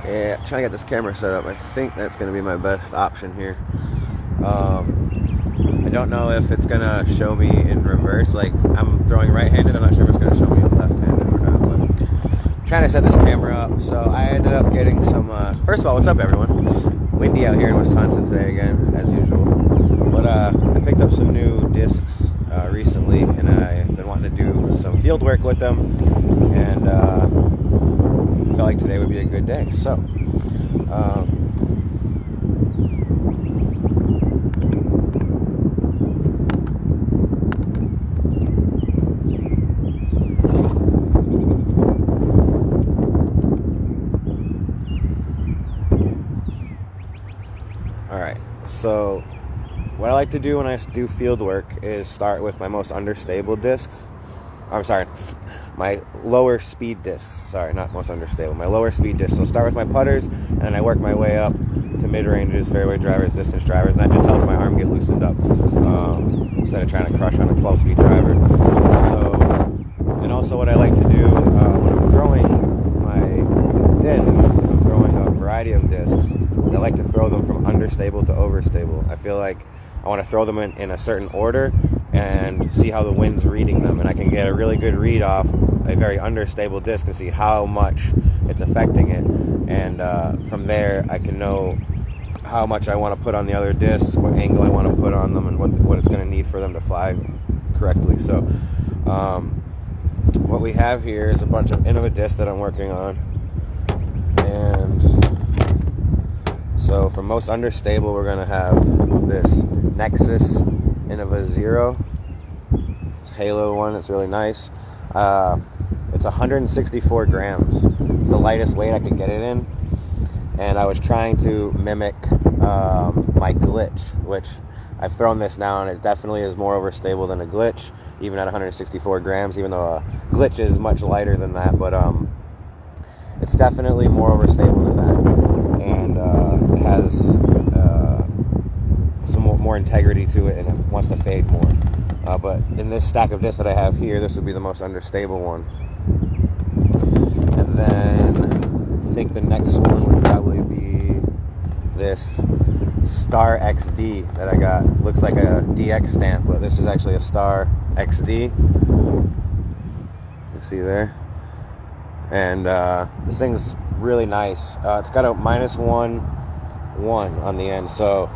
Yeah, trying to get this camera set up. I think that's going to be my best option here. I don't know if it's going to show me in reverse. Like, I'm throwing right-handed. I'm not sure if it's going to show me left-handed or not. But I'm trying to set this camera up. So I ended up getting some... first of all, what's up, everyone? Windy out here in Wisconsin today again, as usual. But I picked up some new discs recently, and I've been wanting to do some field work with them. And... I felt like today would be a good day. So, alright, so what I like to do when I do field work is start with my most understable discs. I'm sorry, my lower speed discs. Sorry, not most understable. My lower speed discs. So start with my putters, and then I work my way up to mid-ranges, fairway drivers, distance drivers, and that just helps my arm get loosened up instead of trying to crush on a 12-speed driver. So, and also what I like to do when I'm throwing my discs, I'm throwing a variety of discs, is I like to throw them from understable to overstable. I feel like I want to throw them in a certain order and see how the wind's reading them, and I can get a really good read off a very understable disc and see how much it's affecting it, and from there I can know how much I want to put on the other discs, what angle I want to put on them, and what it's going to need for them to fly correctly. So what we have here is a bunch of Innova discs that I'm working on, and so for most understable we're going to have this Nexus Innova Zero. It's Halo one. It's really nice. It's 164 grams. It's the lightest weight I could get it in. And I was trying to mimic my glitch, which I've thrown this now, and it definitely is more overstable than a glitch, even at 164 grams, even though a glitch is much lighter than that. But it's definitely more overstable than that. And it has some more integrity to it, and it wants to fade more. But in this stack of discs that I have here, this would be the most understable one. And then I think the next one would probably be this Star XD that I got. Looks like a DX stamp, but this is actually a Star XD. You see there? And this thing's really nice. It's got a -1 on the end, so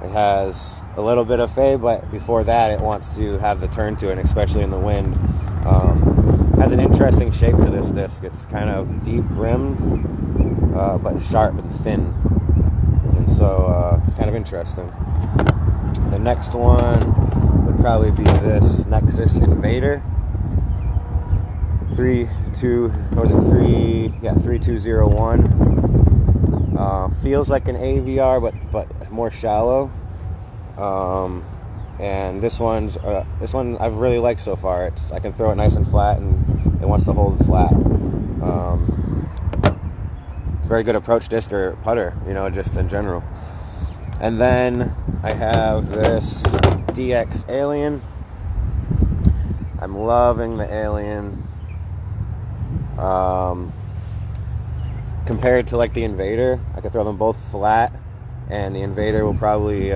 it has a little bit of fade, but before that it wants to have the turn to it, and especially in the wind. Has an interesting shape to this disc. It's kind of deep rimmed, but sharp and thin, and so kind of interesting. The next one would probably be this Nexus Invader 3201. Feels like an AVR, but more shallow. And this one I've really liked so far. I can throw it nice and flat, and it wants to hold flat. It's a very good approach disc or putter, just in general. And then I have this DX Alien. I'm loving the Alien. Compared to like the Invader, I could throw them both flat, and the Invader will probably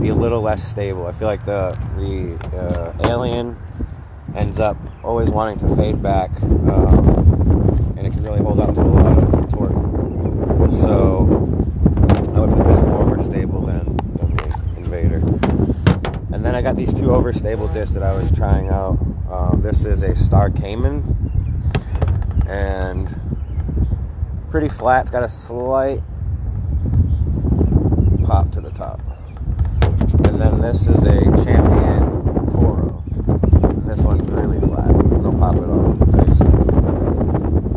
be a little less stable. I feel like the Alien ends up always wanting to fade back, and it can really hold up to a lot of torque. So I would put this more overstable than the Invader. And then I got these two overstable discs that I was trying out. This is a Star Cayman, and pretty flat. It's got a slight pop to the top. And then this is a Champion Toro. This one's really flat, no pop at all. Nice.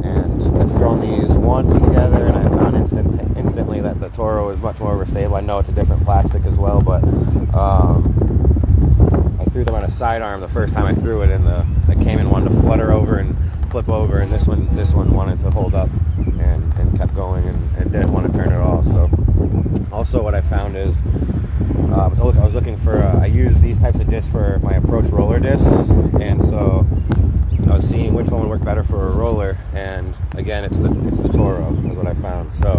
And I've thrown these once together, and I found instantly that the Toro is much more overstable. I know it's a different plastic as well, but I threw them on a sidearm the first time I threw it, and the Cayman wanted to flutter over and flip over, and this one wanted to hold up and kept going and didn't want to turn at all. So also what I found is I was looking for I use these types of discs for my approach roller discs, and so I was seeing which one would work better for a roller, and again, it's the Toro is what I found. So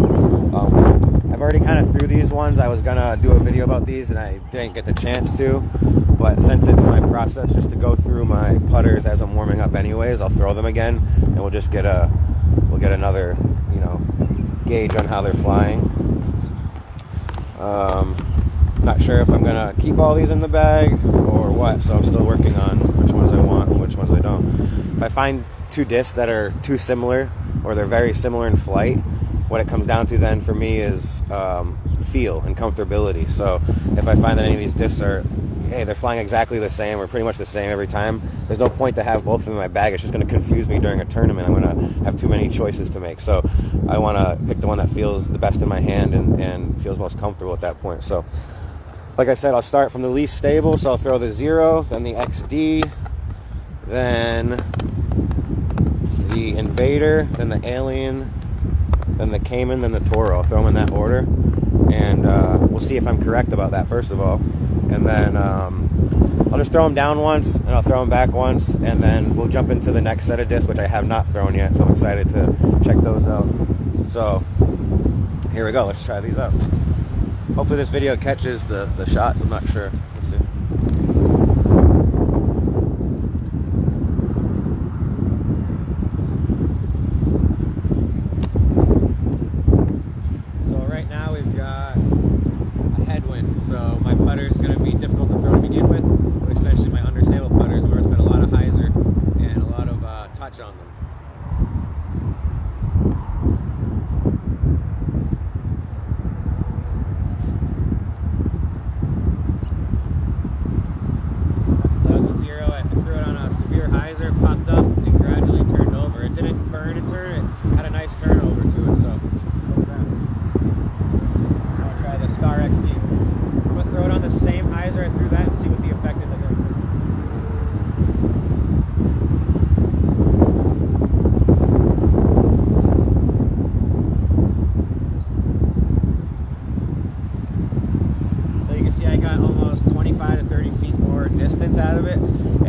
I've already kind of threw these ones. I was gonna do a video about these, and I didn't get the chance to. But since it's my process just to go through my putters as I'm warming up, anyways, I'll throw them again, and we'll just get another gauge on how they're flying. Not sure if I'm gonna keep all these in the bag or what, so I'm still working on which ones I want and which ones I don't. If I find two discs that are too similar or they're very similar in flight, what it comes down to then for me is feel and comfortability. So if I find that any of these discs are, hey, they're flying exactly the same or pretty much the same every time, there's no point to have both of them in my bag. It's just going to confuse me during a tournament. I'm going to have too many choices to make. So I want to pick the one that feels the best in my hand and feels most comfortable at that point. So like I said, I'll start from the least stable. So I'll throw the Zero, then the XD, then the Invader, then the Alien, then the Cayman, then the Toro. I'll throw them in that order, and we'll see if I'm correct about that first of all. And then I'll just throw them down once, and I'll throw them back once, and then we'll jump into the next set of discs, which I have not thrown yet, so I'm excited to check those out. So here we go. Let's try these out. Hopefully this video catches the shots. I'm not sure. Let's see. So right now we've got a headwind, so my putter is going to be difficult to throw to begin with, especially my understable putters where it's been a lot of hyzer and a lot of touch on them. Popped up and gradually turned over. It didn't burn and turn, it had a nice turnover to it, so I'll try the Star XD. I'm going to throw it on the same hyzer I threw that and see what the effect is again. So you can see I got almost 25 to 30 feet more distance out of it.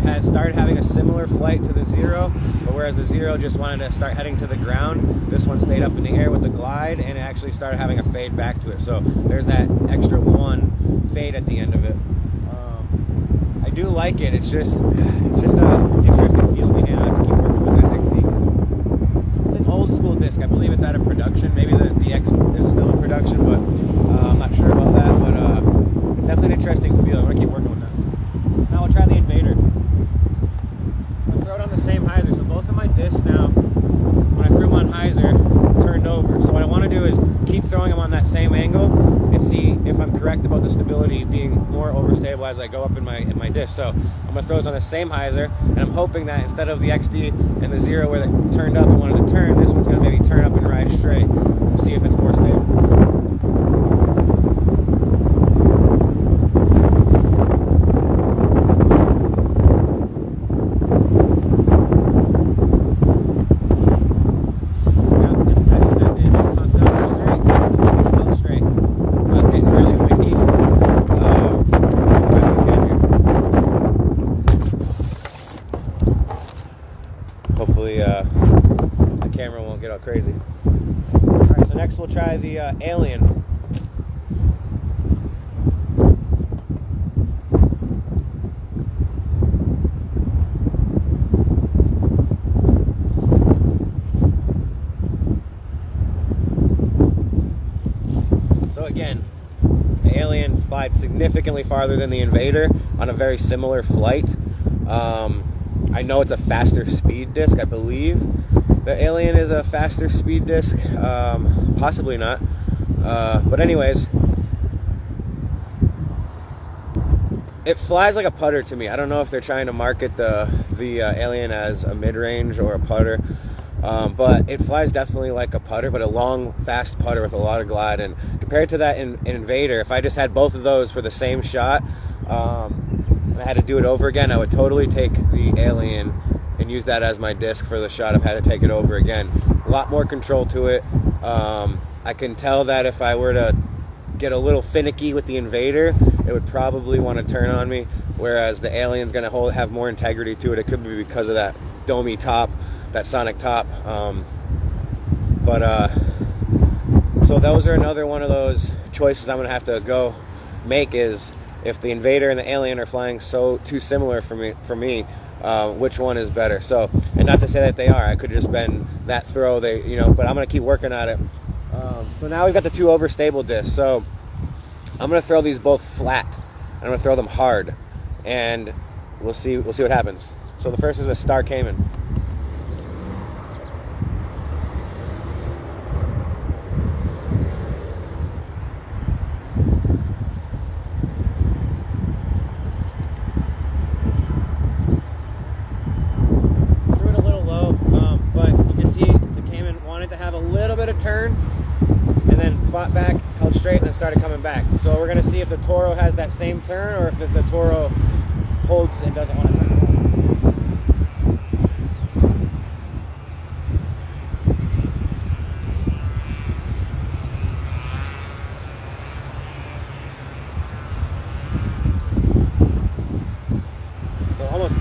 Had started having a similar flight to the Zero, but whereas the Zero just wanted to start heading to the ground, this one stayed up in the air with the glide, and it actually started having a fade back to it. So there's that extra one fade at the end of it. I do like it. It's just an interesting feel behind it. I can keep working with that XD. It's an old school disc. I believe it's out of production. Maybe the X is still in production, but I'm not sure about that. But it's definitely an interesting feel. I'm gonna keep working with that. Now we'll try the Invader. Throw it on the same hyzer, so both of my discs now, when I threw them on hyzer, turned over. So what I want to do is keep throwing them on that same angle and see if I'm correct about the stability being more overstable as I go up in my disc. So I'm going to throw those on the same hyzer, and I'm hoping that instead of the XD and the Zero where they turned up and wanted to turn, this one's going to maybe turn up and ride straight. We'll see if it's more stable. Hopefully the camera won't get all crazy. Alright, so next we'll try the Alien. So again, the Alien flies significantly farther than the Invader on a very similar flight. I know it's a faster speed disc. I believe the Alien is a faster speed disc. Possibly not. But anyways, it flies like a putter to me. I don't know if they're trying to market the Alien as a mid-range or a putter. But it flies definitely like a putter, but a long, fast putter with a lot of glide. And compared to that in Invader, if I just had both of those for the same shot, and I had to do it over again, I would totally take the Alien and use that as my disc for the shot. I've had to take it over again. A lot more control to it. I can tell that if I were to get a little finicky with the Invader, it would probably want to turn on me, whereas the Alien's going to have more integrity to it. It could be because of that domey top, that sonic top. So those are another one of those choices I'm gonna have to go make, is if the Invader and the Alien are flying so too similar for me, which one is better? So, and not to say that they are, I could have just been that throw, but I'm gonna keep working at it. So now we've got the two overstable discs. So I'm gonna throw these both flat. I'm gonna throw them hard, and we'll see what happens. So the first is a Star Cayman. Threw it a little low, but you can see the Cayman wanted to have a little bit of turn, and then fought back, held straight, and then started coming back. So we're gonna see if the Toro has that same turn, or if the Toro holds and doesn't want to turn. So almost,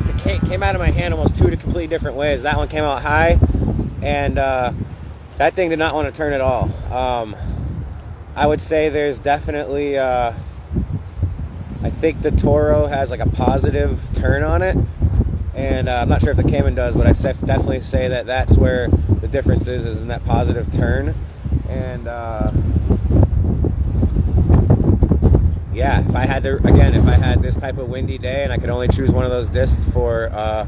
it came out of my hand almost two completely different ways. That one came out high, and that thing did not want to turn at all. I would say there's definitely, I think the Toro has like a positive turn on it, and I'm not sure if the Cayman does, but I'd definitely say that that's where the difference is in that positive turn. And yeah, if I had this type of windy day and I could only choose one of those discs to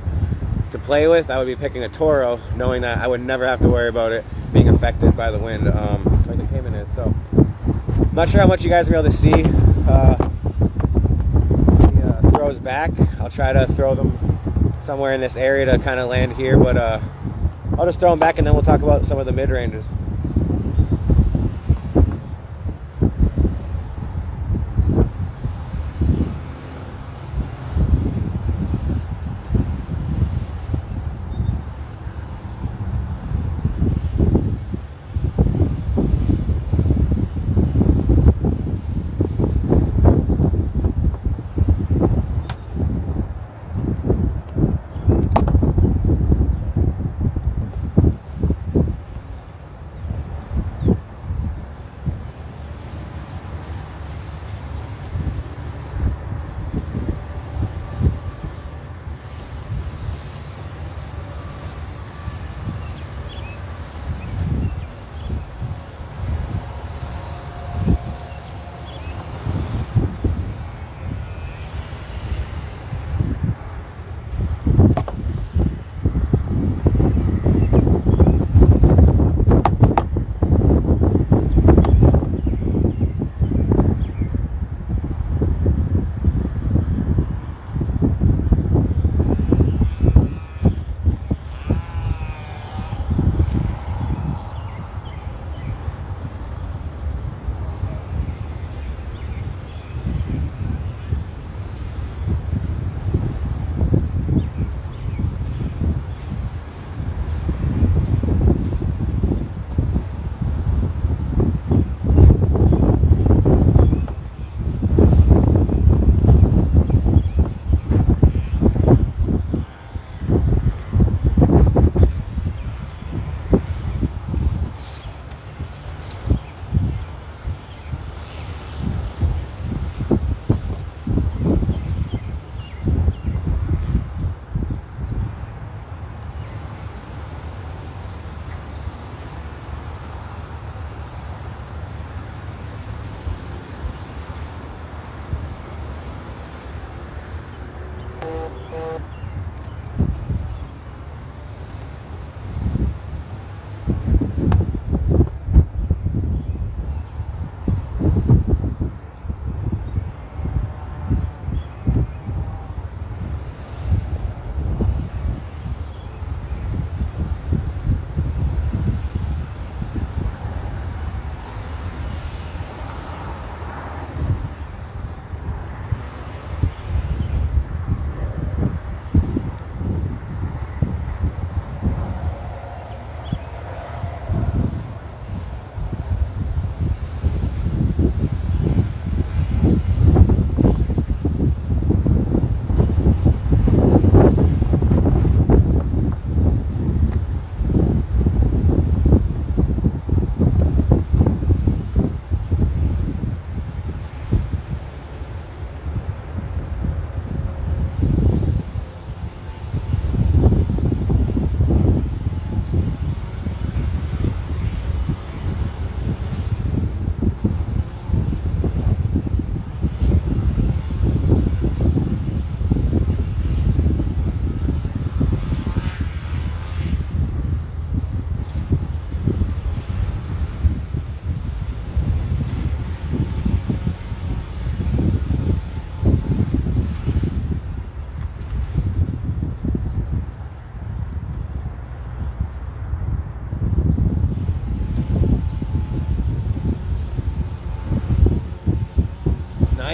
play with, I would be picking a Toro, knowing that I would never have to worry about it being affected by the wind, like the Cayman is. So I'm not sure how much you guys will be able to see the throws back. I'll try to throw them somewhere in this area to kind of land here, but I'll just throw them back, and then we'll talk about some of the mid-ranges.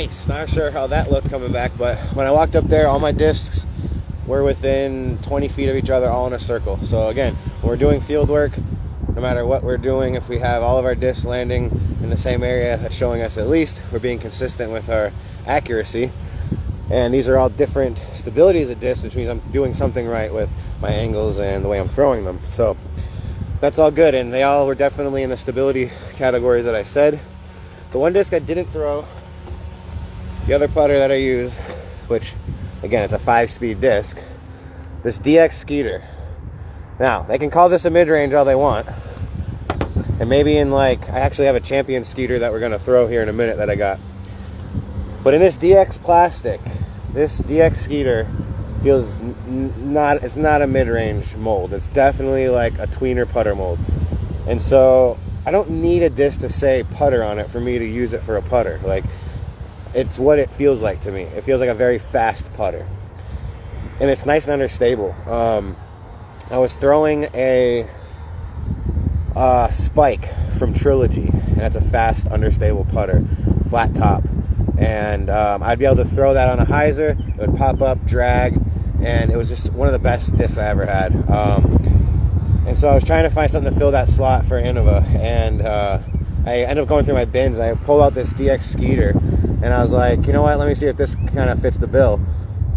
nice. Not sure how that looked coming back, but when I walked up there, all my discs were within 20 feet of each other, all in a circle. So again, when we're doing field work, no matter what we're doing, if we have all of our discs landing in the same area, that's showing us at least we're being consistent with our accuracy. And these are all different stabilities of discs, which means I'm doing something right with my angles and the way I'm throwing them. So that's all good, and they all were definitely in the stability categories that I said. The one disc I didn't throw, the other putter that I use, which again, it's a 5-speed disc, this DX Skeeter. Now, they can call this a mid-range all they want. And maybe in I actually have a Champion Skeeter that we're gonna throw here in a minute that I got. But in this DX plastic, this DX Skeeter feels it's not a mid-range mold. It's definitely like a tweener putter mold. And so I don't need a disc to say putter on it for me to use it for a putter. Like, it's what it feels like to me. It feels like a very fast putter. And it's nice and understable. I was throwing a Spike from Trilogy, and that's a fast, understable putter, flat top. And I'd be able to throw that on a hyzer. It would pop up, drag, and it was just one of the best discs I ever had. And so I was trying to find something to fill that slot for Innova, and I ended up going through my bins. I pulled out this DX Skeeter, and I was like, you know what, let me see if this kind of fits the bill.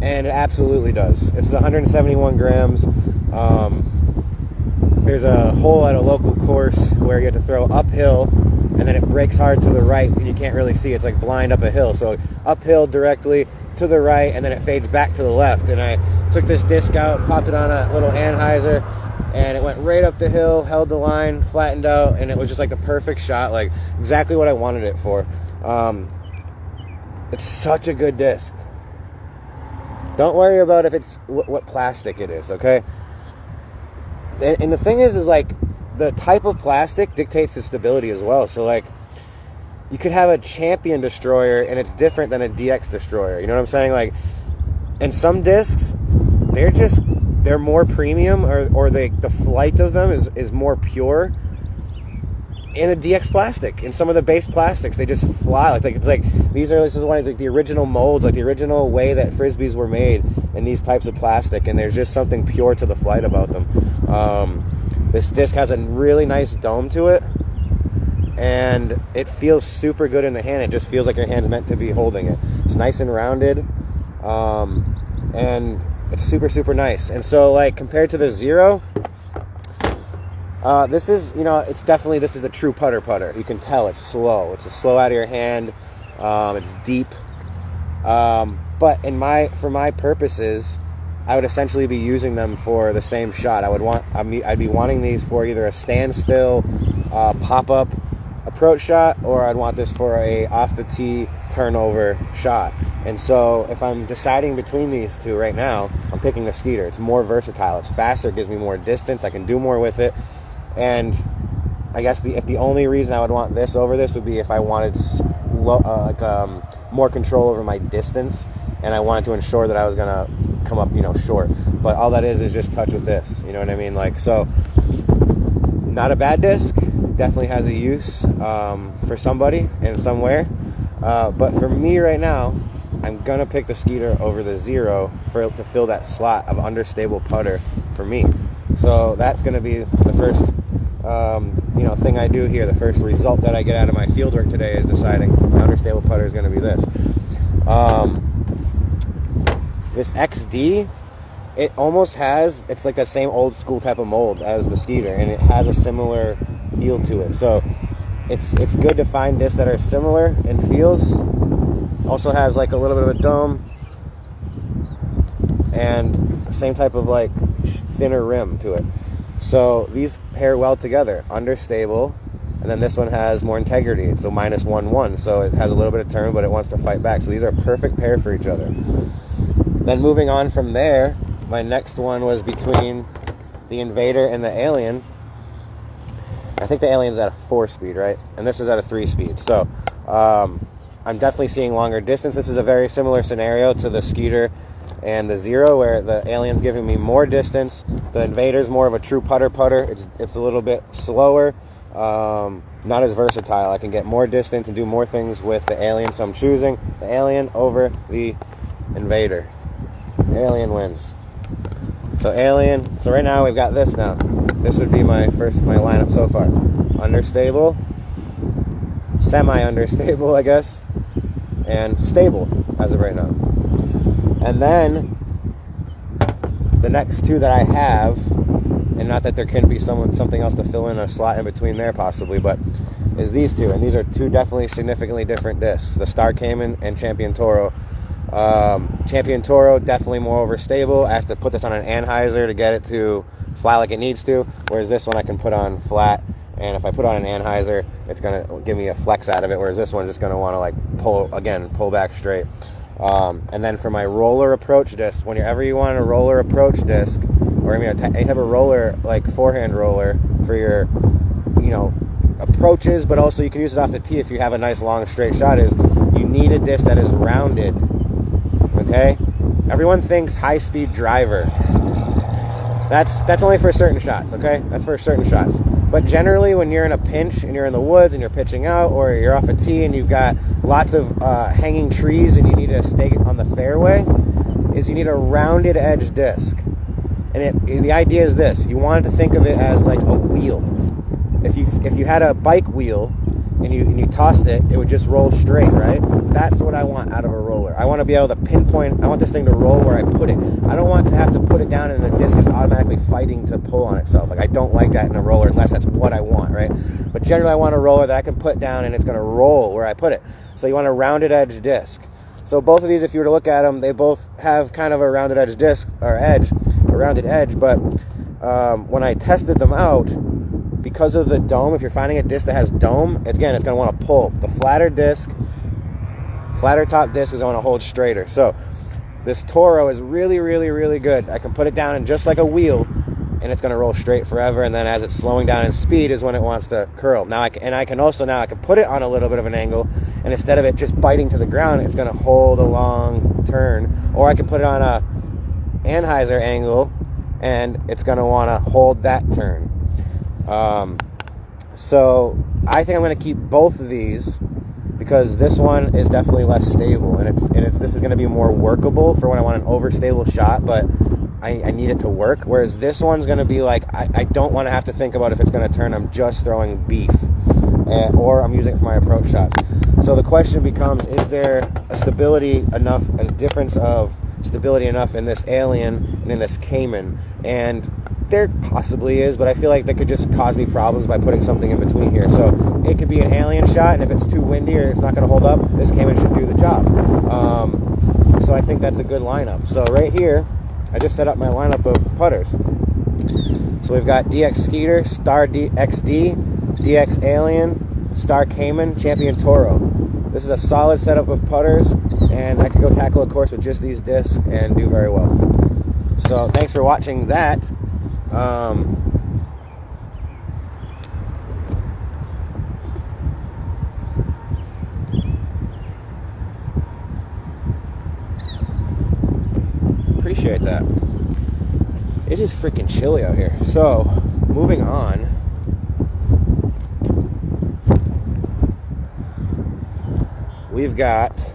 And it absolutely does. It's 171 grams. There's a hole at a local course where you have to throw uphill, and then it breaks hard to the right, and you can't really see. It's like blind up a hill. So uphill directly to the right, and then it fades back to the left. And I took this disc out, popped it on a little Anheuser, and it went right up the hill, held the line, flattened out, and it was just like the perfect shot, like exactly what I wanted it for. It's such a good disc. Don't worry about if it's what plastic it is, okay? And the thing is like the type of plastic dictates the stability as well. So like you could have a Champion destroyer and it's different than a DX destroyer. You know what I'm saying? Like, and some discs, they're more premium, or the flight of them is more pure in a DX plastic. In some of the base plastics, they just fly. This is one of the original molds, like the original way that Frisbees were made in these types of plastic, and there's just something pure to the flight about them. This disc has a really nice dome to it, and it feels super good in the hand. It just feels like your hand's meant to be holding it. It's nice and rounded, and it's super, super nice. And so, like, compared to the Zero, this is a true putter. You can tell it's slow. It's a slow out of your hand. It's deep. But for my purposes, I would essentially be using them for the same shot. I'd be wanting these for either a standstill, pop-up approach shot, or I'd want this for a off the tee turnover shot. And so if I'm deciding between these two right now, I'm picking the Skeeter. It's more versatile. It's faster. It gives me more distance. I can do more with it. And I guess if the only reason I would want this over this would be if I wanted more control over my distance, and I wanted to ensure that I was gonna come up, short. But all that is just touch with this. You know what I mean? Like, so, not a bad disc. Definitely has a use for somebody and somewhere. But for me right now, I'm gonna pick the Skeeter over the Zero to fill that slot of understable putter for me. So that's gonna be the first thing I do here. The first result that I get out of my fieldwork today is deciding the understable putter is going to be this. This XD, it's like that same old school type of mold as the Skeeter, and it has a similar feel to it. So it's good to find discs that are similar in feels. Also has like a little bit of a dome and the same type of like thinner rim to it. So these pair well together, understable, and then this one has more integrity. It's a -1/1, so it has a little bit of turn, but it wants to fight back. So these are a perfect pair for each other. Then moving on from there, my next one was between the Invader and the Alien. I think the Alien's at a 4-speed, right? And this is at a 3-speed. So I'm definitely seeing longer distance. This is a very similar scenario to the Skeeter and the Zero, where the Alien's giving me more distance. The Invader's more of a true putter. It's a little bit slower, not as versatile. I can get more distance and do more things with the Alien, so I'm choosing the Alien over the Invader. Alien wins. So Alien, so right now we've got this now. This would be my lineup so far. Understable, semi-understable, I guess, and stable as of right now. And then the next two that I have, and not that there can be something else to fill in a slot in between there possibly, but is these two. And these are two definitely significantly different discs. The Star Cayman and Champion Toro. Champion Toro, definitely more overstable. I have to put this on an anhyzer to get it to fly like it needs to, whereas this one I can put on flat, and if I put on an anhyzer, it's going to give me a flex out of it, whereas this one's just going to want to like pull back straight. And then for my roller approach disc, whenever you want a roller approach disc, or any type of roller, like forehand roller for your, approaches, but also you can use it off the tee if you have a nice long straight shot, is you need a disc that is rounded. Okay? Everyone thinks high-speed driver. That's only for certain shots, okay? That's for certain shots. But generally, when you're in a pinch and you're in the woods and you're pitching out, or you're off a tee and you've got lots of hanging trees and you need to stay on the fairway, is you need a rounded edge disc. And the idea is this: you wanted to think of it as like a wheel. If you had a bike wheel and you tossed it, it would just roll straight, right? That's what I want out of a roller. I want to be able to pinpoint. I want this thing to roll where I put it. I don't want to have to put it down and the disc is automatically fighting to pull on itself. Like, I don't like that in a roller unless that's what I want, right? But generally, I want a roller that I can put down and it's going to roll where I put it. So you want a rounded edge disc. So both of these, if you were to look at them, they both have kind of a rounded edge disc, or edge, a rounded edge. But when I tested them out, because of the dome, if you're finding a disc that has dome, again, it's going to want to pull. The flatter top disc is going to hold straighter. So this Toro is really, really, really good. I can put it down in just like a wheel, and it's going to roll straight forever. And then as it's slowing down in speed is when it wants to curl. Now I can put it on a little bit of an angle, and instead of it just biting to the ground, it's going to hold a long turn. Or I can put it on a anhyzer angle, and it's going to want to hold that turn. So I think I'm going to keep both of these, because this one is definitely less stable, and this is going to be more workable for when I want an overstable shot, but I need it to work. Whereas this one's going to be like, I don't want to have to think about if it's going to turn. I'm just throwing beef, or I'm using it for my approach shots. So the question becomes, is there a difference of stability enough in this Alien and in this Cayman? And there possibly is, but I feel like that could just cause me problems by putting something in between here. So it could be an Alien shot, and if it's too windy or it's not going to hold up, this Cayman should do the job. So I think that's a good lineup. So right here, I just set up my lineup of putters. So we've got DX Skeeter, Star XD, DX Alien, Star Cayman, Champion Toro. This is a solid setup of putters, and I could go tackle a course with just these discs and do very well. So thanks for watching that. Appreciate that. It is freaking chilly out here. So, moving on. We've got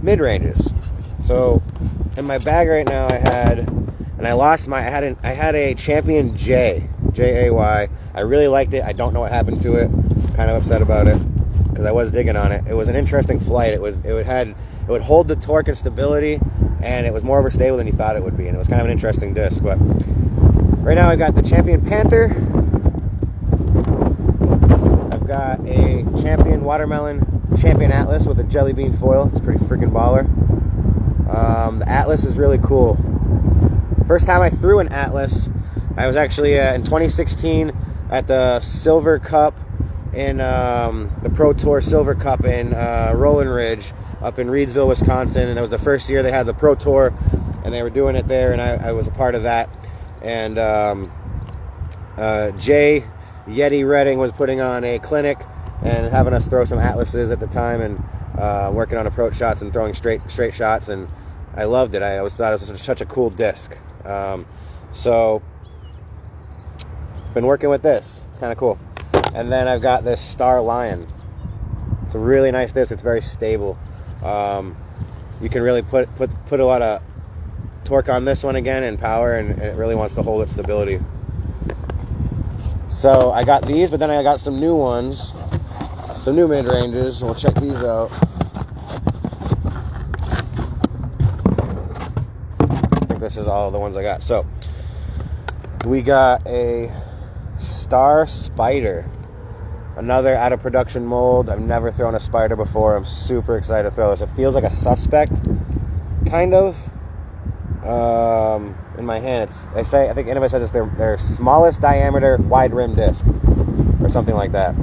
mid-ranges. So, in my bag right now, I had a Champion J, J-A-Y. I really liked it. I don't know what happened to it. Kind of upset about it, because I was digging on it. It was an interesting flight. It would hold the torque and stability, and it was more overstable than you thought it would be, and it was kind of an interesting disc. But right now I got the Champion Panther. I've got a Champion Watermelon, Champion Atlas with a jelly bean foil. It's pretty freaking baller. The Atlas is really cool. First time I threw an Atlas, I was actually in 2016 at the Silver Cup in the Pro Tour Silver Cup in Rolling Ridge up in Reedsville, Wisconsin, and it was the first year they had the Pro Tour, and they were doing it there, and I was a part of that. And Jay Yeti Redding was putting on a clinic and having us throw some Atlases at the time, and working on approach shots and throwing straight shots, and I loved it. I always thought it was such a cool disc. So been working with this. It's kind of cool. And then I've got this Star Lion. It's a really nice disc. It's very stable. You can really put a lot of torque on this one again and power, and it really wants to hold its stability. So I got these, but then I got some new ones, some new mid-ranges. We'll check these out. I think this is all the ones I got. So we got a Star Spider, another out of production mold. I've never thrown a Spider before. I'm super excited to throw this. It feels like a Suspect, kind of. In my hand, I think anybody said this, their smallest diameter wide rim disc, or something like that.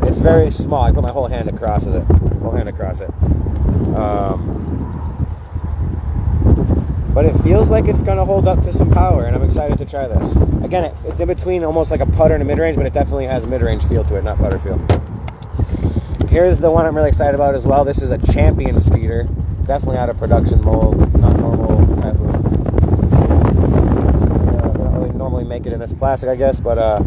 It's very small. I put my whole hand across it. But it feels like it's going to hold up to some power, and I'm excited to try this. Again, it's in between almost like a putter and a mid-range, but it definitely has a mid-range feel to it, not putter feel. Here's the one I'm really excited about as well. This is a Champion Skeeter. Definitely out of production mold, not normal type of. They don't really normally make it in this plastic, I guess, but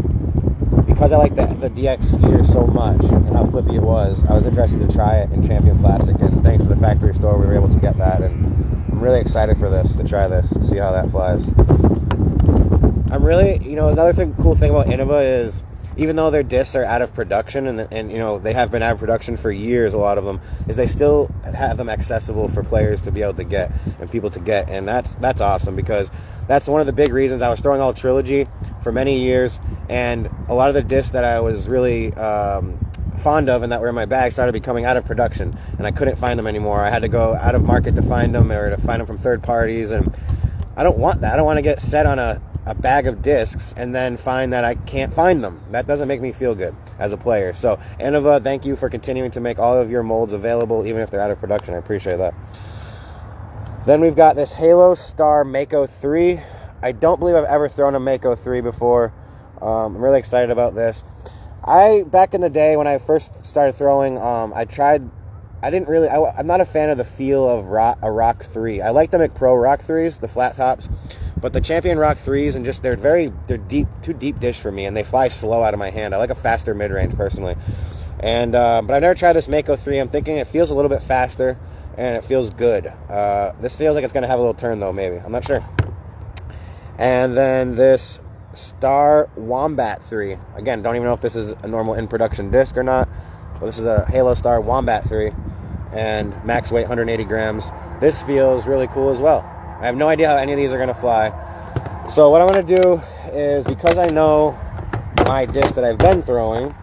because I like the DISCS Skeeter so much and how flippy it was, I was interested to try it in Champion plastic, and thanks to the factory store, we were able to get that, and I'm really excited for this, to try this, and see how that flies. I'm really, another cool thing about Innova is, even though their discs are out of production, and they have been out of production for years, a lot of them, is they still have them accessible for players to be able to get and people to get, and that's awesome, because that's one of the big reasons I was throwing all Trilogy for many years, and a lot of the discs that I was really fond of and that were in my bag started becoming out of production, and I couldn't find them anymore. I had to go out of market to find them, or to find them from third parties, and I don't want that. I don't want to get set on a bag of discs and then find that I can't find them. That doesn't make me feel good as a player. So Innova, thank you for continuing to make all of your molds available, even if they're out of production. I appreciate that. Then we've got this Halo Star Mako 3. I don't believe I've ever thrown a Mako 3 before. I'm really excited about this. Back in the day when I first started throwing, I'm not a fan of the feel of a Rock 3. I like the McPro Rock 3s, the flat tops, but the Champion Rock 3s, and just they're deep, too deep dish for me, and they fly slow out of my hand. I like a faster mid-range personally. And but I've never tried this Mako 3. I'm thinking it feels a little bit faster, and it feels good. This feels like it's going to have a little turn, though, maybe. I'm not sure. And then this Star Wombat 3. Again, don't even know if this is a normal in-production disc or not. But this is a Halo Star Wombat 3. And max weight, 180 grams. This feels really cool as well. I have no idea how any of these are going to fly. So what I'm going to do is, because I know my disc that I've been throwing,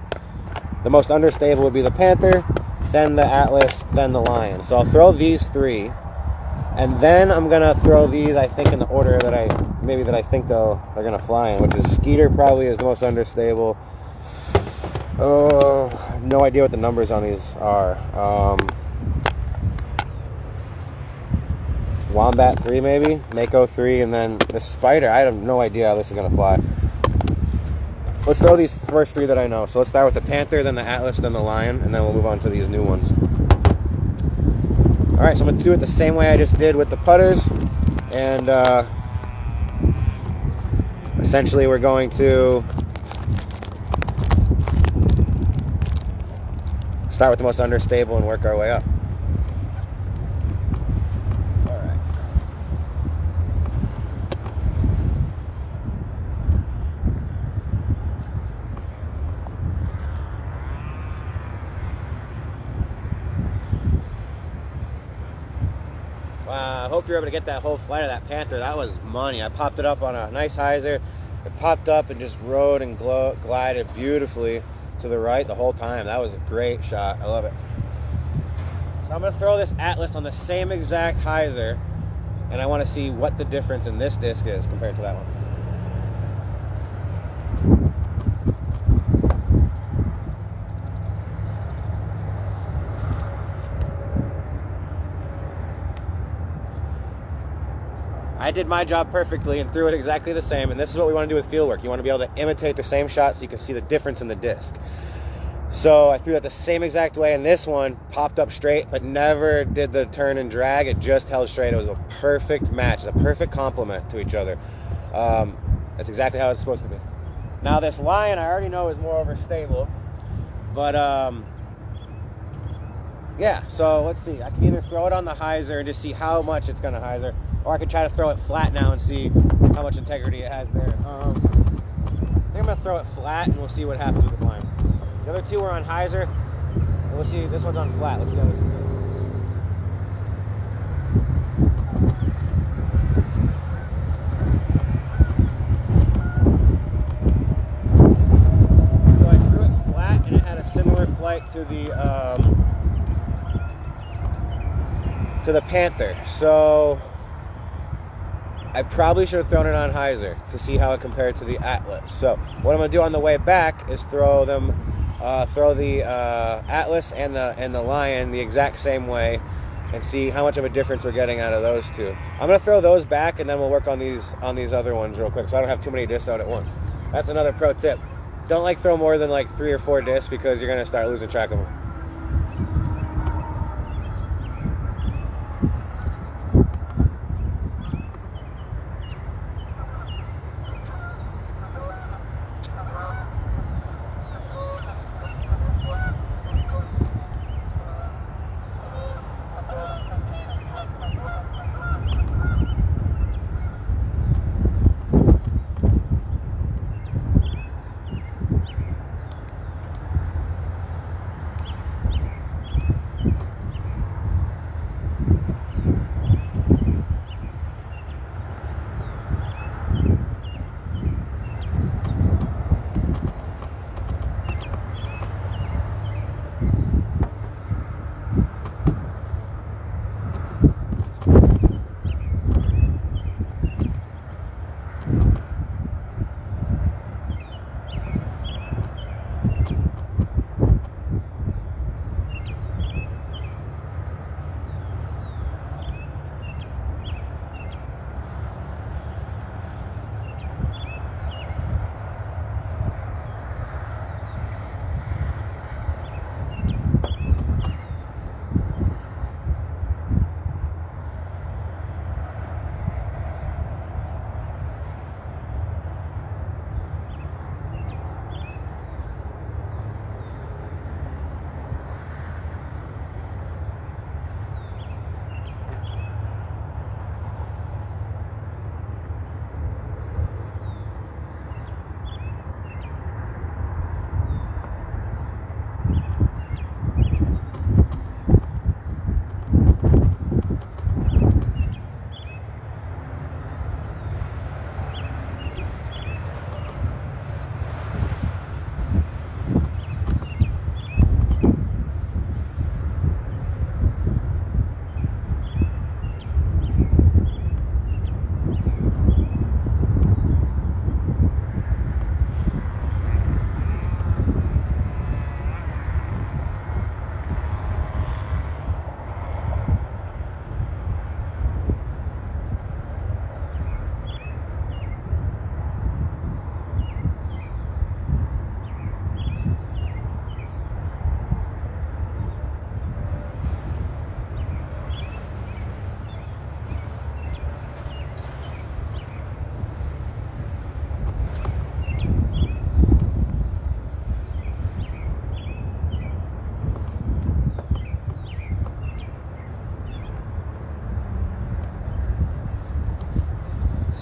the most understable would be the Panther, then the Atlas, then the Lion. So I'll throw these three, and then I'm going to throw these, I think, in the order that I think they're going to fly in, which is Skeeter probably is the most understable. Oh, I have no idea what the numbers on these are. Wombat 3 maybe, Mako 3, and then the Spider. I have no idea how this is going to fly. Let's throw these first three that I know. So let's start with the Panther, then the Atlas, then the Lion, and then we'll move on to these new ones. Alright, so I'm going to do it the same way I just did with the putters, and essentially we're going to start with the most understable and work our way up. Wow, I hope you're able to get that whole flight of that Panther. That was money. I popped it up on a nice hyzer. It popped up and just rode and glided beautifully to the right the whole time. That was a great shot. I love it. So I'm going to throw this Atlas on the same exact hyzer, and I want to see what the difference in this disc is compared to that one. I did my job perfectly and threw it exactly the same, and this is what we want to do with field work. You want to be able to imitate the same shot so you can see the difference in the disc. So I threw it the same exact way, and this one popped up straight but never did the turn and drag. It just held straight. It was a perfect match, a perfect complement to each other. That's exactly how it's supposed to be. Now this Lion I already know is more overstable, but yeah, so let's see. I can either throw it on the hyzer and just see how much it's going to hyzer, or I can try to throw it flat now and see how much integrity it has there. I think I'm going to throw it flat and we'll see what happens with the Lion. The other two are on hyzer, and we'll see. This one's on flat. Let's see how this goes. So I threw it flat and it had a similar flight to the Panther. So I probably should have thrown it on hyzer to see how it compared to the Atlas. So what I'm going to do on the way back is throw the Atlas and the Lion the exact same way and see how much of a difference we're getting out of those two. I'm going to throw those back and then we'll work on these other ones real quick so I don't have too many discs out at once. That's another pro tip. Don't throw more than 3 or 4 discs because you're going to start losing track of them.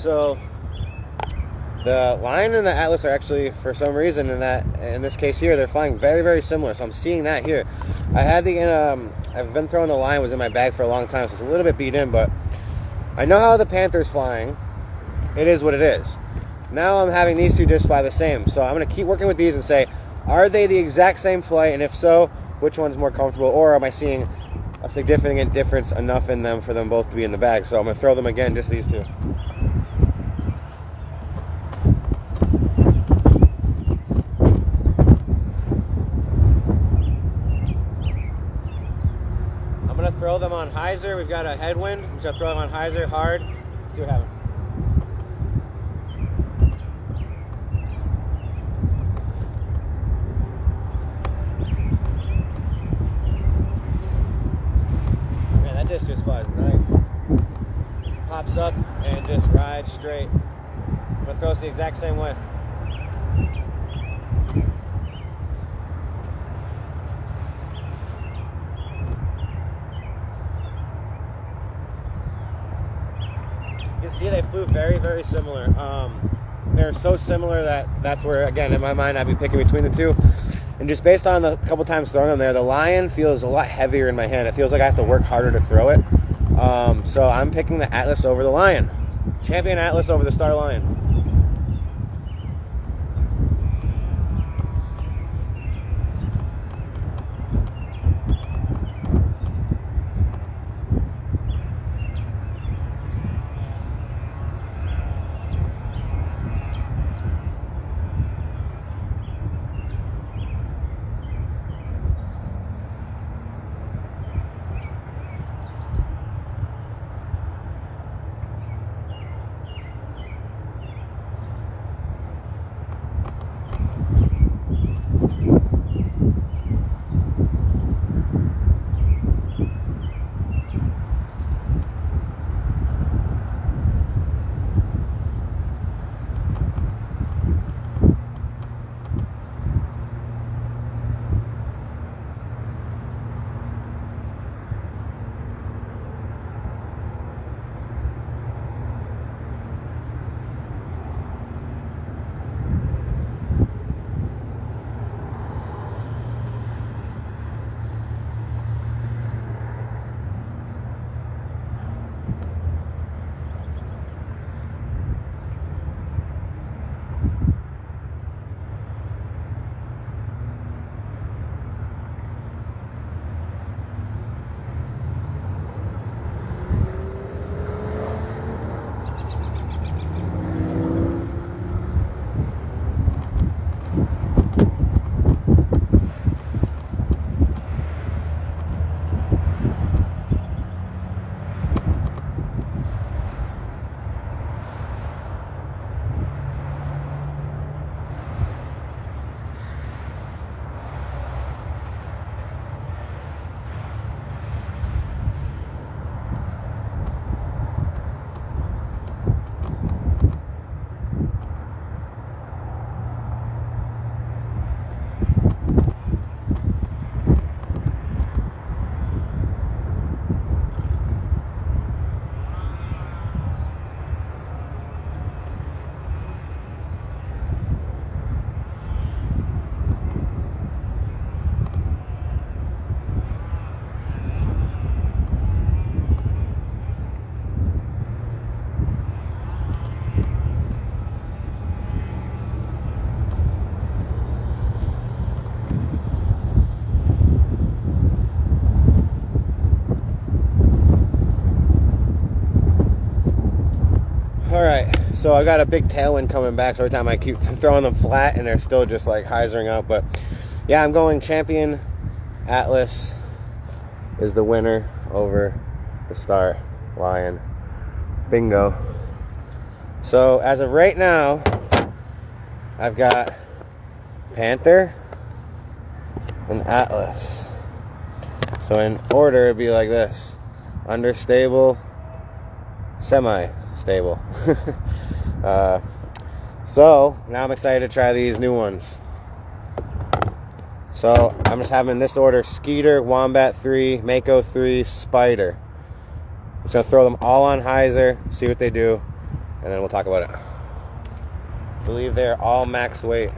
So the Lion and the Atlas are actually, for some reason, in this case here, they're flying very, very similar. So I'm seeing that here. I've been throwing the Lion, was in my bag for a long time, so it's a little bit beat in, but I know how the Panther's flying. It is what it is. Now I'm having these two discs fly the same. So I'm going to keep working with these and say, are they the exact same flight? And if so, which one's more comfortable? Or am I seeing a significant difference enough in them for them both to be in the bag? So I'm going to throw them again, just these two. Throw them on hyzer. We've got a headwind. I'm just gonna throw them on hyzer hard. See what happens. Man, that disc just flies nice. Just pops up and just rides straight. It throws the exact same way. You can see they flew very, very similar. They're so similar that's where, again, in my mind, I'd be picking between the two. And just based on the couple times throwing them there, the Lion feels a lot heavier in my hand. It feels like I have to work harder to throw it. So I'm picking the Atlas over the Lion. Champion Atlas over the Star Lion. Alright, so I got a big tailwind coming back, so every time I keep throwing them flat and they're still just like hyzering up. But yeah, I'm going Champion Atlas is the winner over the Star Lion. Bingo. So as of right now, I've got Panther and Atlas. So in order, it'd be like this: understable, semi-stable. So now I'm excited to try these new ones. So I'm just having in this order: Skeeter, Wombat 3, Mako 3, Spider. I'm just gonna throw them all on hyzer, see what they do, and then we'll talk about it. I believe they're all max weight.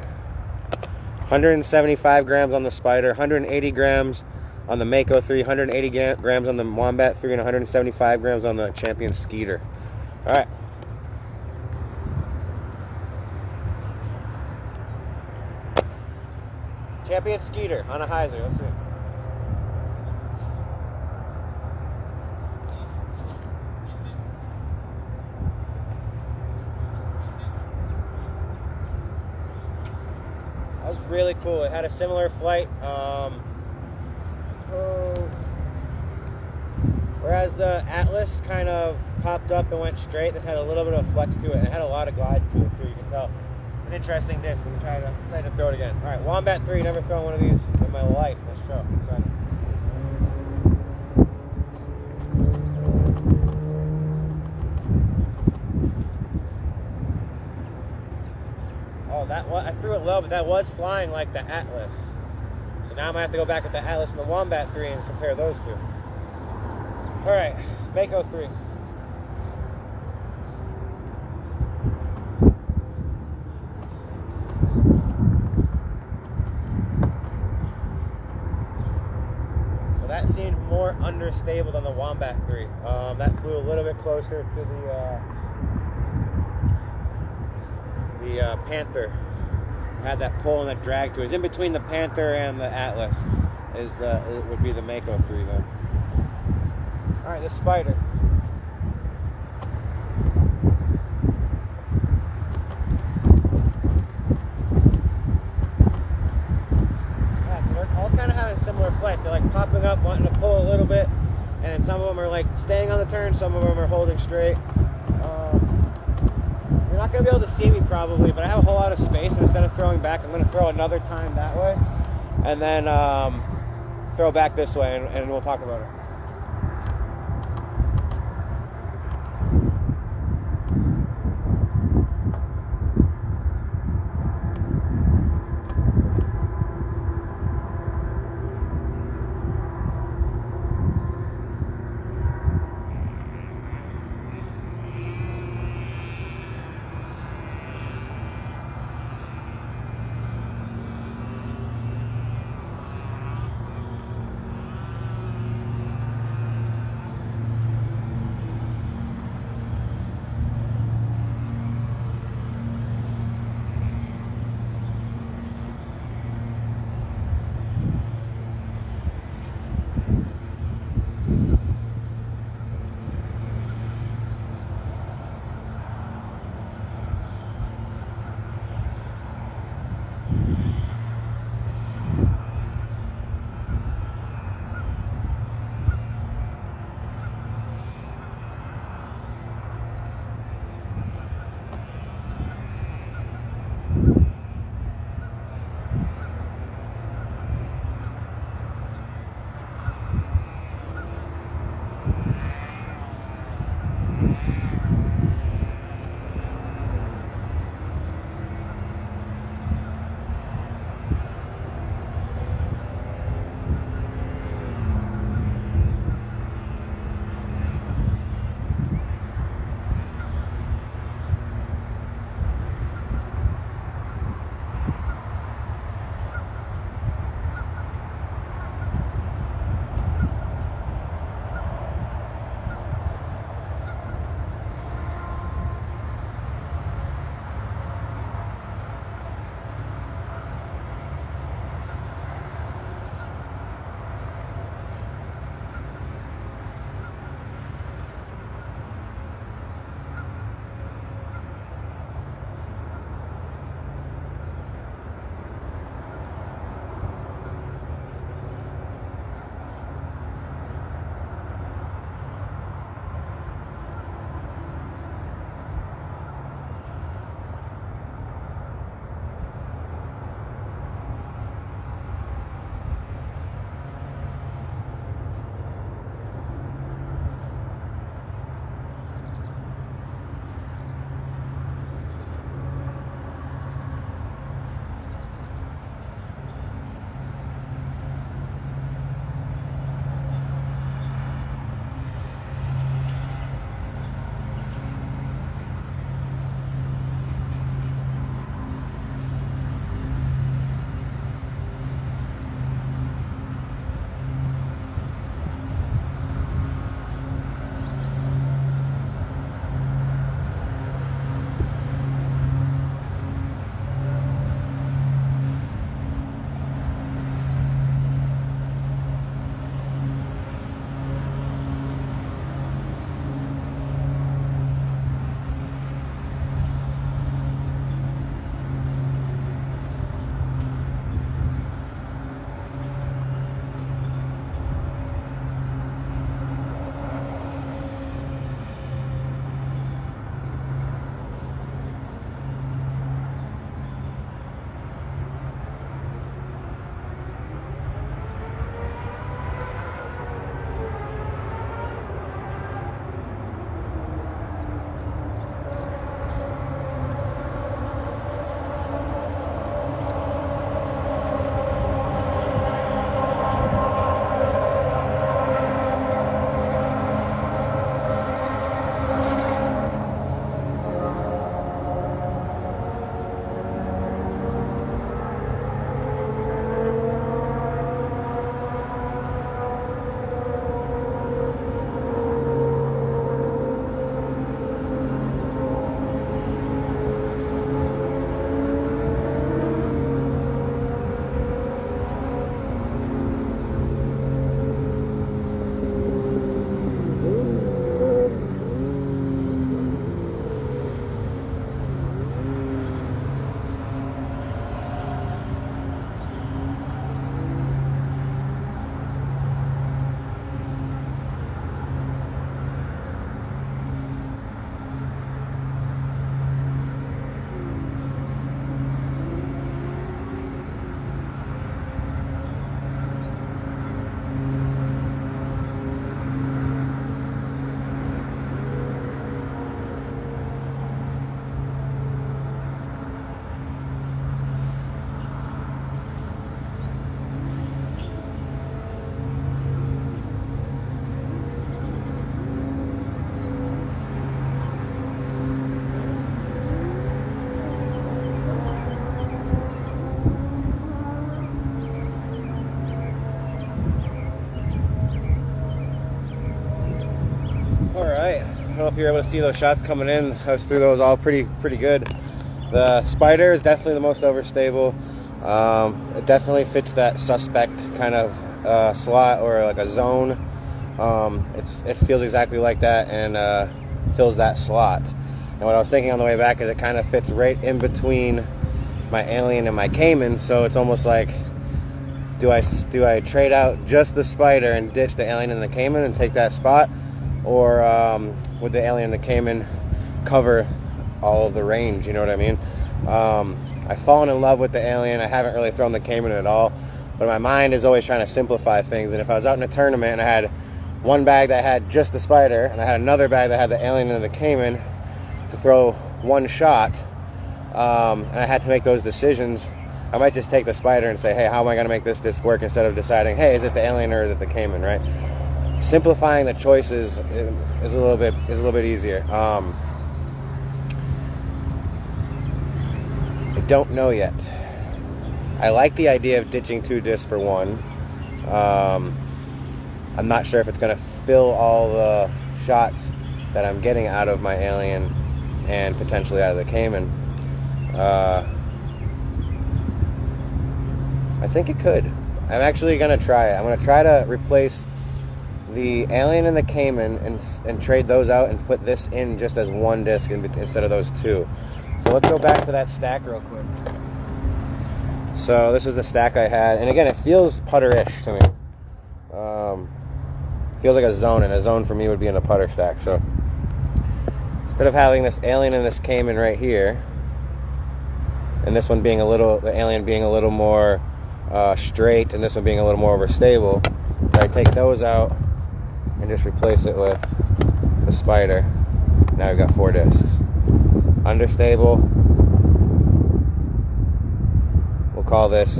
175 grams on the Spider, 180 grams on the Mako 3, 180 grams on the Wombat 3, and 175 grams on the Champion Skeeter. All right. Champion Skeeter on a hyzer. Let's see. That was really cool. It had a similar flight. Whereas the Atlas kind of popped up and went straight, this had a little bit of flex to it. It had a lot of glide to it too, you can tell. It's an interesting disc. I'm excited to throw it again. All right, Wombat 3, never thrown one of these in my life. Let's show. Excited. I threw it low, but that was flying like the Atlas. So now I'm gonna have to go back with the Atlas and the Wombat 3 and compare those two. All right, Mako 3. Well, that seemed more understable than the Wombat 3. That flew a little bit closer to the Panther. Had that pull and that drag to it. It's in between the Panther and the Atlas. It would be the Mako 3 then. All right, the Spider. Yeah, so they're all kind of having similar flights. They're like popping up, wanting to pull a little bit, and then some of them are like staying on the turn. Some of them are holding straight. You're not going to be able to see me probably, but I have a whole lot of space, and instead of throwing back, I'm going to throw another time that way, and then throw back this way, and we'll talk about it. Alright, I don't know if you're able to see those shots coming in. I was through those all pretty good. The Spider is definitely the most overstable. It definitely fits that suspect kind of slot or like a zone. It feels exactly like that and fills that slot. And what I was thinking on the way back is it kind of fits right in between my Alien and my Cayman, so it's almost like, do I trade out just the Spider and ditch the Alien and the Cayman and take that spot? Or would the Alien and the Cayman cover all of the range, you know what I mean? I've fallen in love with the Alien. I haven't really thrown the Cayman at all, but my mind is always trying to simplify things. And if I was out in a tournament and I had one bag that had just the Spider and I had another bag that had the Alien and the Cayman to throw one shot, and I had to make those decisions, I might just take the Spider and say, hey, how am I going to make this disc work, instead of deciding, hey, is it the Alien or is it the Cayman, right? Simplifying the choices is a little bit easier. I don't know yet. I like the idea of ditching 2 discs for 1. I'm not sure if it's going to fill all the shots that I'm getting out of my Alien and potentially out of the Cayman. I think it could. I'm actually going to try it. I'm going to try to replace the Alien and the Cayman and trade those out and put this in just as 1 disc instead of those 2. So let's go back to that stack real quick. So this was the stack I had, and again, it feels putter-ish to me. Feels like a zone, and a zone for me would be in a putter stack. So instead of having this Alien and this Cayman right here, and this one being the Alien being a little more straight, and this one being a little more overstable, so I take those out and just replace it with the Spider. Now we've got 4 discs. Understable. We'll call this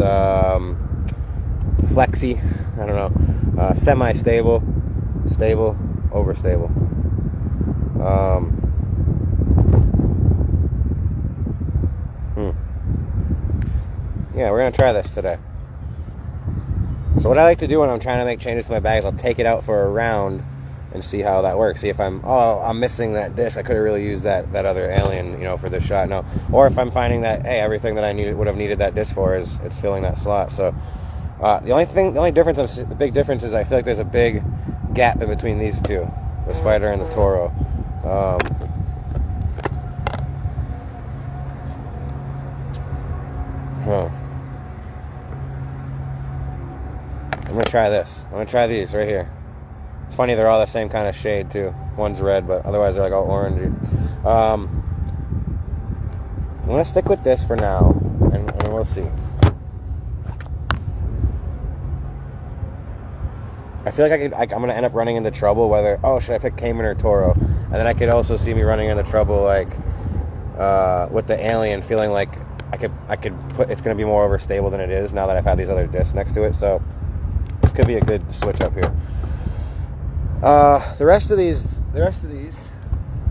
flexi. I don't know. Semi-stable, stable, overstable. Yeah, we're gonna try this today. So what I like to do when I'm trying to make changes to my bags, I'll take it out for a round and see how that works. See if I'm missing that disc. I could have really used that other Alien, for this shot. No, or if I'm finding that, hey, everything that I would have needed that disc for it's filling that slot. So the big difference is I feel like there's a big gap in between these two, the Spider and the Toro. I'm gonna try this. I'm gonna try these right here. It's funny, they're all the same kind of shade too. One's red, but otherwise they're like all orangey. I'm gonna stick with this for now, and we'll see. I feel like I'm gonna end up running into trouble whether, should I pick Cayman or Toro? And then I could also see me running into trouble with the Alien, feeling like I could put, it's gonna be more overstable than it is now that I've had these other discs next to it. So this could be a good switch up here. The rest of these,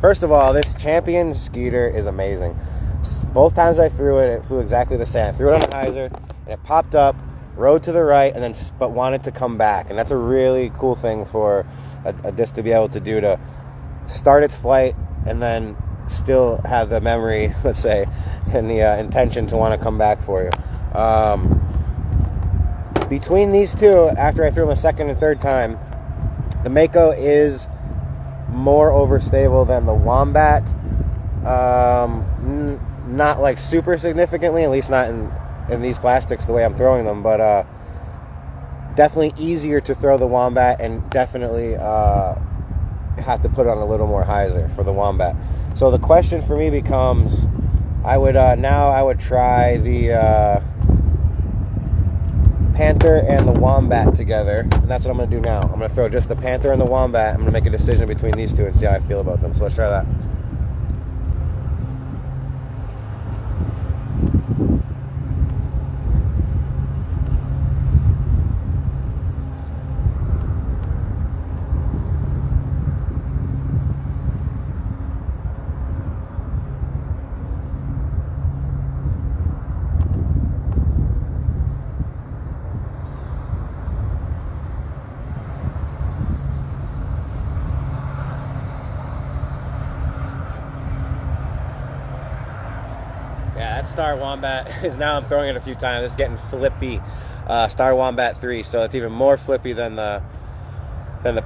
first of all, this Champion Skeeter is amazing. Both times I threw it flew exactly the same. I threw it on a hyzer, and it popped up, rode to the right, and then but wanted to come back. And that's a really cool thing for a disc to be able to do, to start its flight and then still have the memory, let's say, and the intention to want to come back for you. Between these two, after I threw them a second and third time, the Mako is more overstable than the Wombat. Not like super significantly, at least not in these plastics the way I'm throwing them, but definitely easier to throw the Wombat, and definitely have to put on a little more hyzer for the Wombat. So the question for me becomes, I would try the Panther and the Wombat together, and that's what I'm going to do now. I'm going to throw just the Panther and the Wombat. I'm going to make a decision between these two and see how I feel about them. So let's try that. Star Wombat is now, I'm throwing it a few times. It's getting flippy. Star Wombat 3, so it's even more flippy than the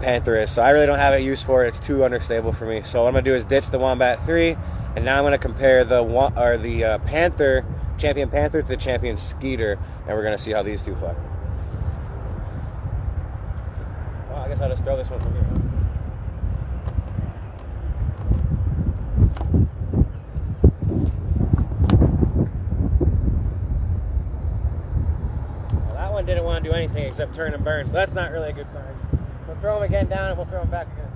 Panther is. So I really don't have any use for it. It's too understable for me. So what I'm gonna do is ditch the Wombat 3, and now I'm gonna compare the Panther, Champion Panther, to the Champion Skeeter, and we're gonna see how these two fly. Well, I guess I'll just throw this one from here. Didn't want to do anything except turn and burn, so that's not really a good sign. We'll throw them again down and we'll throw them back again.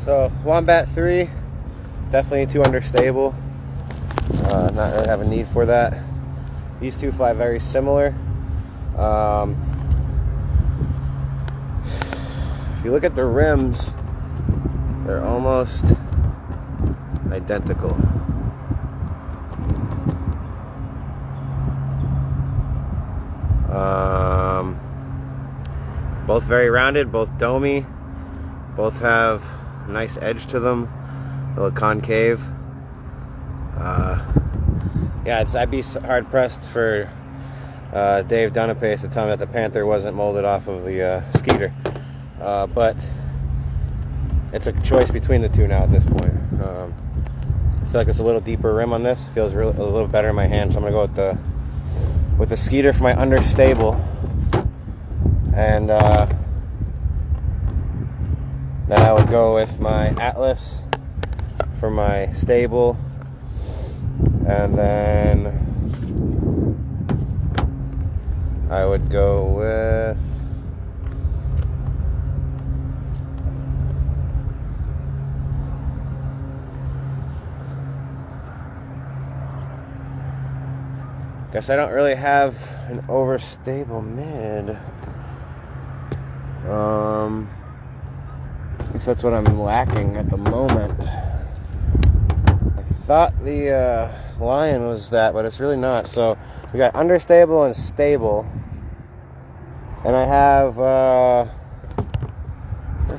So Wombat 3, definitely too understable. Not really have a need for that. These two fly very similar. If you look at the rims, they're almost identical. Both very rounded, both domey, both have a nice edge to them, a little concave. Yeah, I'd be hard pressed for Dave Dunapace to tell me that the Panther wasn't molded off of the Skeeter, but it's a choice between the two now at this point. I feel like it's a little deeper rim on this. Feels a little better in my hand, so I'm gonna go with the Skeeter for my understable, and then I would go with my Atlas for my stable, and then I would go with guess I don't really have an overstable mid. I guess that's what I'm lacking at the moment. I thought the Lion was that, but it's really not. So we got understable and stable, and I have I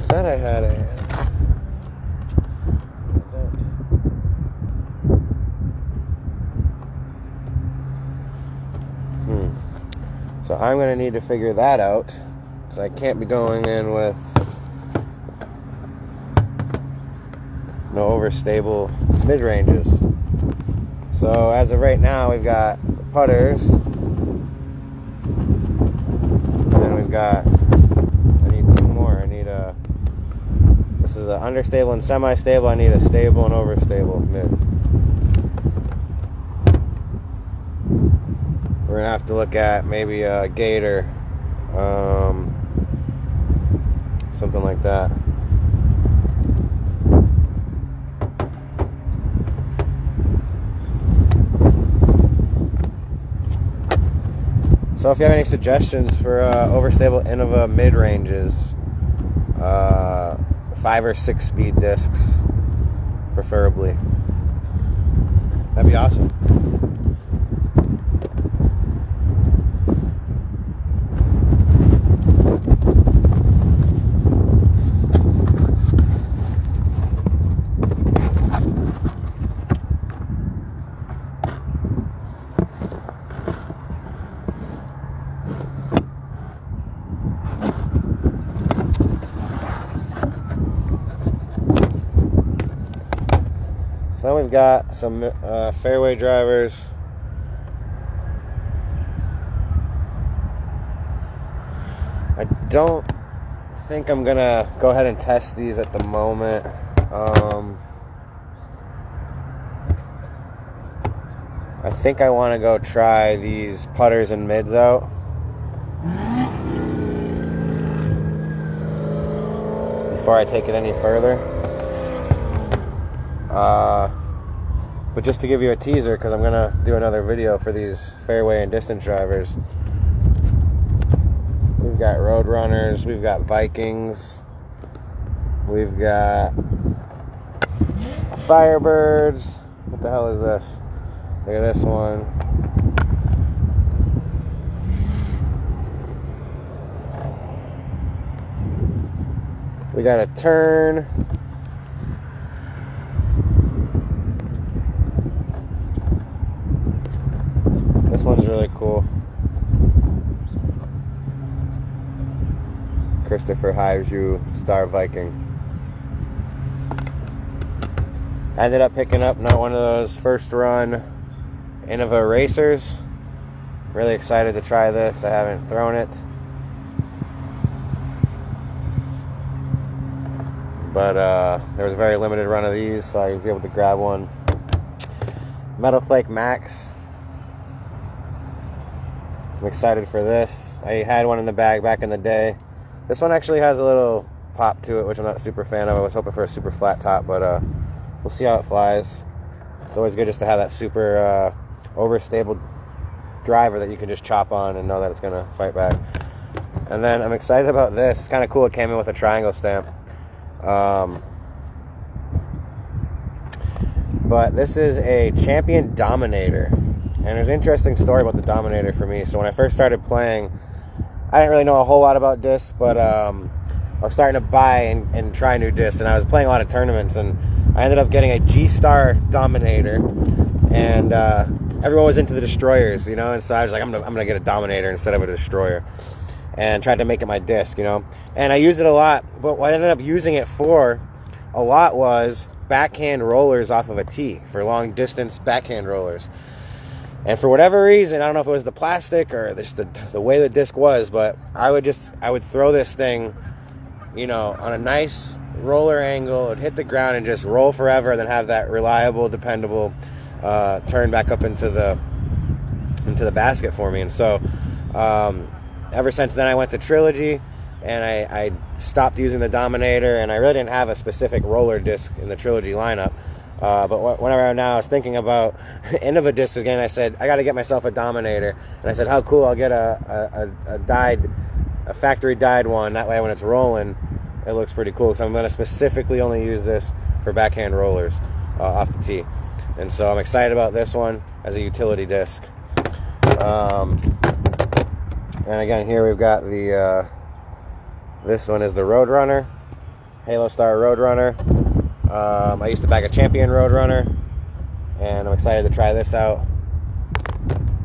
thought I had a so I'm gonna need to figure that out, because I can't be going in with no overstable mid-ranges. So as of right now, we've got putters, and we've got, I need two more. I need this is an understable and semi-stable. I need a stable and overstable mid. We're gonna have to look at maybe a Gator, something like that. So if you have any suggestions for overstable Innova mid-ranges, 5 or 6 speed discs preferably, that'd be awesome. So we've got some fairway drivers. I don't think I'm gonna go ahead and test these at the moment. I think I want to go try these putters and mids out before I take it any further. But just to give you a teaser, because I'm gonna do another video for these fairway and distance drivers, we've got Roadrunners, we've got Vikings, we've got Firebirds. What the hell is this? Look at this one. We got a Turn. This one's really cool. Christopher Hivju Star Viking. I ended up picking up not one of those first run Innova racers. Really excited to try this. I haven't thrown it, but there was a very limited run of these, so I was able to grab one. Metal Flake Max. I'm excited for this. I had one in the bag back in the day. This one actually has a little pop to it, which I'm not a super fan of. I was hoping for a super flat top, but we'll see how it flies. It's always good just to have that super overstable driver that you can just chop on and know that it's going to fight back. And then I'm excited about this. It's kind of cool. It came in with a triangle stamp. But this is a Champion Dominator. And there's an interesting story about the Dominator for me. So when I first started playing, I didn't really know a whole lot about discs, but I was starting to buy and try new discs. And I was playing a lot of tournaments, and I ended up getting a G-Star Dominator. And everyone was into the Destroyers, you know? And so I was like, I'm gonna get a Dominator instead of a Destroyer. And tried to make it my disc, you know? And I used it a lot, but what I ended up using it for a lot was backhand rollers off of a tee, for long distance backhand rollers. And for whatever reason, I don't know if it was the plastic or just the way the disc was, but I would throw this thing, you know, on a nice roller angle. It would hit the ground and just roll forever, and then have that reliable, dependable turn back up into the basket for me. And so ever since then, I went to Trilogy, and I stopped using the Dominator, and I really didn't have a specific roller disc in the Trilogy lineup. But whenever now I was thinking about Innova discs again, I said, I got to get myself a Dominator. And I said, how cool, I'll get a factory dyed one. That way when it's rolling, it looks pretty cool. So I'm going to specifically only use this for backhand rollers off the tee. And so I'm excited about this one as a utility disc. And again, here we've got the... this one is the Roadrunner, Halo Star Roadrunner. I used to back a Champion Roadrunner, and I'm excited to try this out.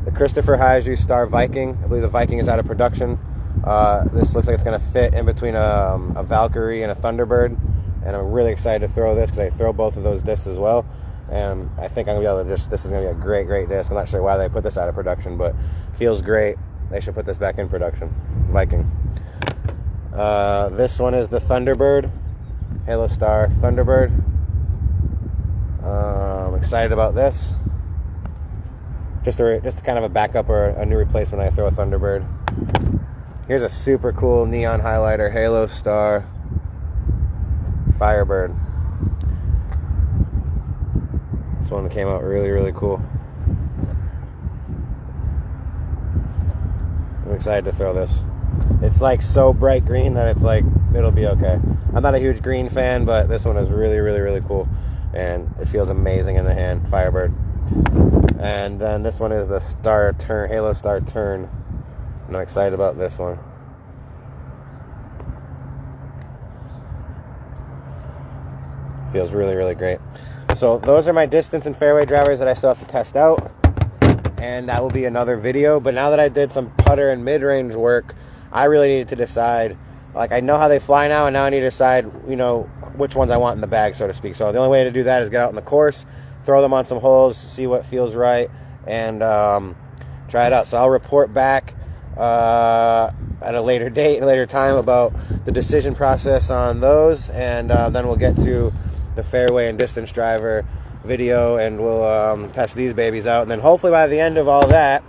The Christopher Haiju Star Viking. I believe the Viking is out of production. This looks like it's going to fit in between a Valkyrie and a Thunderbird, and I'm really excited to throw this because I throw both of those discs as well. And I think I'm going to be able to this is going to be a great, great disc. I'm not sure why they put this out of production, but it feels great. They should put this back in production. Viking. This one is the Thunderbird, Halo Star Thunderbird. I'm excited about this. Just kind of a backup or a new replacement when I throw a Thunderbird. Here's a super cool neon highlighter, Halo Star Firebird. This one came out really, really cool. I'm excited to throw this. It's like so bright green that it's like, it'll be okay. I'm not a huge green fan, but this one is really, really, really cool. And it feels amazing in the hand, Firebird. And then this one is the Star Turn, Halo Star Turn. And I'm excited about this one. Feels really, really great. So those are my distance and fairway drivers that I still have to test out. And that will be another video. But now that I did some putter and mid-range work, I really needed to decide, like, I know how they fly now, and now I need to decide, you know, which ones I want in the bag, so to speak. So the only way to do that is get out in the course, throw them on some holes, see what feels right, and try it out. So I'll report back at a later date, a later time, about the decision process on those, and then we'll get to the fairway and distance driver video, and we'll test these babies out. And then hopefully by the end of all that,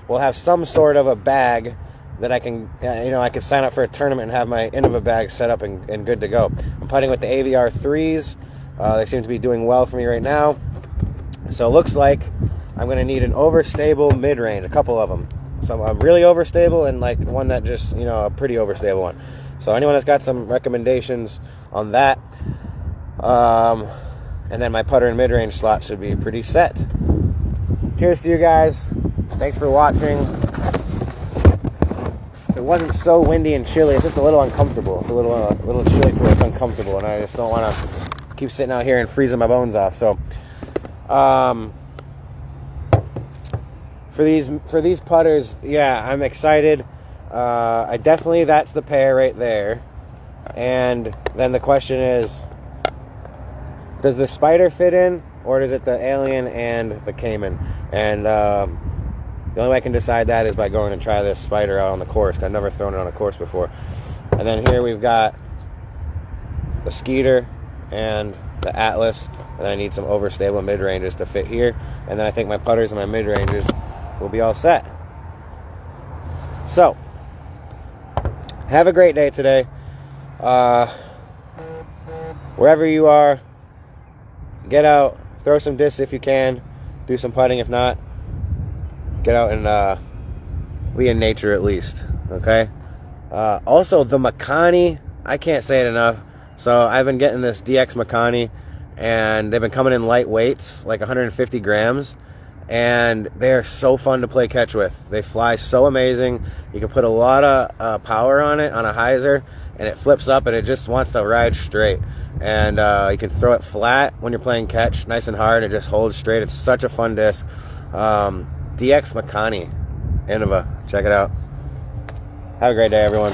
we'll have some sort of a bag that I can, I can sign up for a tournament and have my Innova bag set up and good to go. I'm putting with the AVR 3s. They seem to be doing well for me right now. So it looks like I'm going to need an overstable mid-range, a couple of them. Some really overstable and like one that just, a pretty overstable one. So anyone that's got some recommendations on that. And then my putter and mid-range slot should be pretty set. Cheers to you guys. Thanks for watching. It wasn't so windy and chilly. It's just a little uncomfortable. It's a little chilly to where it's uncomfortable, and I just don't want to keep sitting out here and freezing my bones off. So, for these putters, yeah, I'm excited. That's the pair right there. And then the question is, does the Spider fit in, or does it the Alien and the Cayman? And the only way I can decide that is by going and try this Spider out on the course. I've never thrown it on a course before. And then here we've got the Skeeter and the Atlas. And then I need some overstable mid-ranges to fit here. And then I think my putters and my mid-ranges will be all set. So, have a great day today. wherever you are, get out, throw some discs if you can, do some putting if not. Get out and be in nature at least, okay? Also, the Makani, I can't say it enough. So I've been getting this DX Makani, and they've been coming in light weights, like 150 grams, and they're so fun to play catch with. They fly so amazing. You can put a lot of power on it, on a hyzer, and it flips up, and it just wants to ride straight. And you can throw it flat when you're playing catch, nice and hard, and it just holds straight. It's such a fun disc. DX Makani, Innova, check it out. Have a great day, everyone.